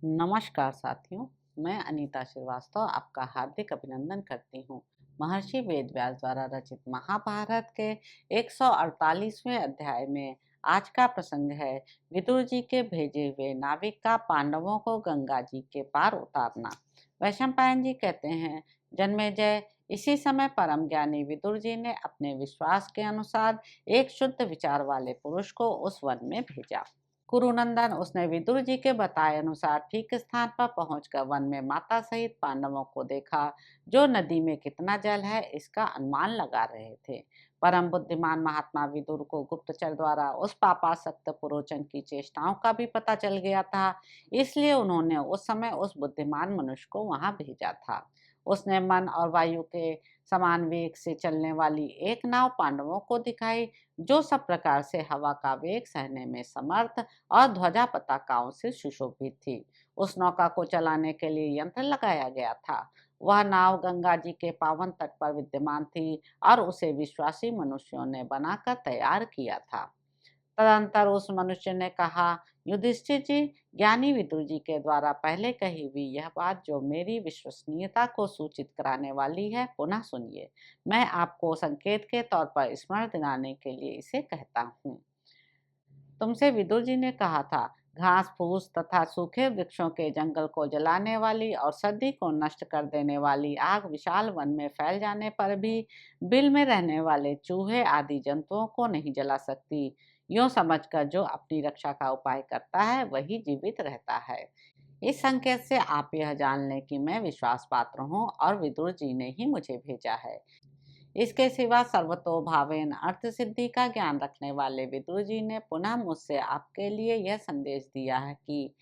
नमस्कार साथियों, मैं अनीता श्रीवास्तव आपका हार्दिक अभिनंदन करती हूँ। महर्षि वेदव्यास द्वारा रचित महाभारत के 148वें अध्याय में आज का प्रसंग है विदुर जी के भेजे हुए नाविक का पांडवों को गंगा जी के पार उतारना। वैशंपायन जी कहते हैं, जन्मेजय, इसी समय परम ज्ञानी विदुर जी ने अपने विश्वास के अनुसार एक शुद्ध विचार वाले पुरुष को उस वन में भेजा। कुरुनंदन, उसने विदुर जी के बताए अनुसार ठीक स्थान पर पहुंचकर वन में माता सहित पांडवों को देखा, जो नदी में कितना जल है इसका अनुमान लगा रहे थे। परम बुद्धिमान महात्मा विदुर को गुप्तचर द्वारा उस पापासक्त पुरोचन की चेष्टाओं का भी पता चल गया था, इसलिए उन्होंने उस समय उस बुद्धिमान मनुष्य को वहां भेजा था। उसने मन और वायु के समान वेग से चलने वाली एक नाव पांडवों को दिखाई, जो सब प्रकार से हवा का वेग सहने में समर्थ और ध्वजा पताकाओं से सुशोभित थी। उस नौका को चलाने के लिए यंत्र लगाया गया था। वह नाव गंगा जी के पावन तट पर विद्यमान थी और उसे विश्वासी मनुष्यों ने बनाकर तैयार किया था। तदंतर उस मनुष्य ने कहा, युधिष्ठिर जी, ज्ञानी विदुर जी के द्वारा पहले कही हुई यह बात जो मेरी विश्वसनीयता को सूचित कराने वाली है, पुनः सुनिए। मैं आपको संकेत के तौर पर स्मरण दिलाने के लिए इसे कहता हूँ। तुमसे विदुर जी ने कहा था, घास फूस तथा सूखे वृक्षों के जंगल को जलाने वाली और सर्दी को नष्ट कर देने वाली आग विशाल वन में फैल जाने पर भी बिल में रहने वाले चूहे आदि जंतुओं को नहीं जला सकती। यूं समझकर जो अपनी रक्षा का उपाय करता है वही जीवित रहता है। इस संकेत से आप यह जान लें कि मैं विश्वास पात्र हूँ और विदुर जी ने ही मुझे भेजा है। इसके सिवा सर्वतोभावेन अर्थ सिद्धि का ज्ञान रखने वाले विदुर जी ने पुनः मुझसे आपके लिए यह संदेश दिया है कि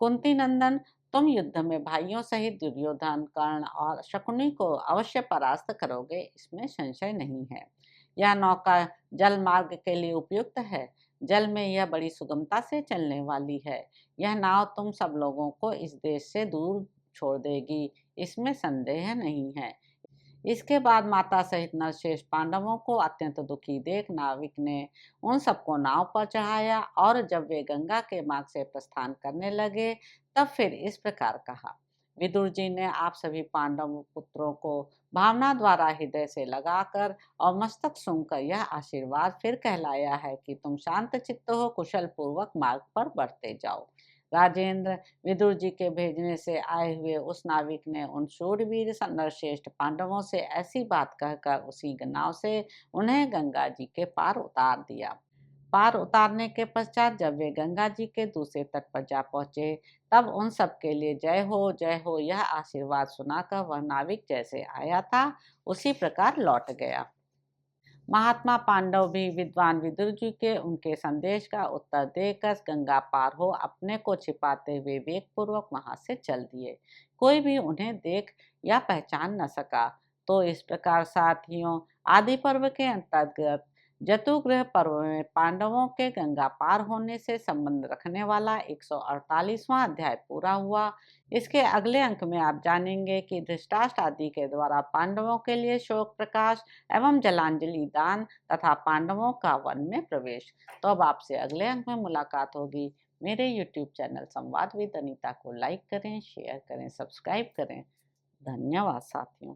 कुंती नंदन, तुम युद्ध में भाइयों सहित दुर्योधन, कर्ण और शकुनी को अवश्य परास्त करोगे, इसमें संशय नहीं है। यह नौका जल मार्ग के लिए उपयुक्त है। जल में यह बड़ी सुगमता से चलने वाली है। यह नाव तुम सब लोगों को इस देश से दूर छोड़ देगी, इसमें संदेह नहीं है। इसके बाद माता सहित नरश्रेष्ठ पांडवों को अत्यंत दुखी देख नाविक ने उन सबको नाव पर चढ़ाया और जब वे गंगा के मार्ग से प्रस्थान करने लगे तब फिर इस प्रकार कहा, विदुर जी ने आप सभी पांडव पुत्रों को भावना द्वारा हृदय से लगाकर और मस्तक सूंघकर यह आशीर्वाद फिर कहलाया है कि तुम शांत चित्त हो कुशल पूर्वक मार्ग पर बढ़ते जाओ। राजेंद्र, विदुर जी के भेजने से आए हुए उस नाविक ने उन शूरवीर नरश्रेष्ठ पांडवों से ऐसी बात कहकर उसी नाव से उन्हें गंगा जी के पार उतार दिया। पार उतारने के पश्चात जब वे गंगा जी के दूसरे तट पर जा पहुंचे तब उन सब के लिए जय हो यह आशीर्वाद सुनाकर वह नाविक जैसे आया था उसी प्रकार लौट गया। महात्मा पांडव भी विद्वान विदुर जी के उनके संदेश का उत्तर देकर गंगा पार हो अपने को छिपाते हुए वेग पूर्वक वहां से चल दिए। कोई भी उन्हें देख या पहचान न सका। तो इस प्रकार साथियों, आदि पर्व के अंतर्गत जतुग्रह पर्व में पांडवों के गंगा पार होने से संबंध रखने वाला 148वां अध्याय पूरा हुआ। इसके अगले अंक में आप जानेंगे कि धृतराष्ट्र आदि के द्वारा पांडवों के लिए शोक प्रकाश एवं जलांजलि दान तथा पांडवों का वन में प्रवेश। तो अब आपसे अगले अंक में मुलाकात होगी। मेरे YouTube चैनल संवाद विद अनीता को लाइक करें, शेयर करें, सब्सक्राइब करें। धन्यवाद साथियों।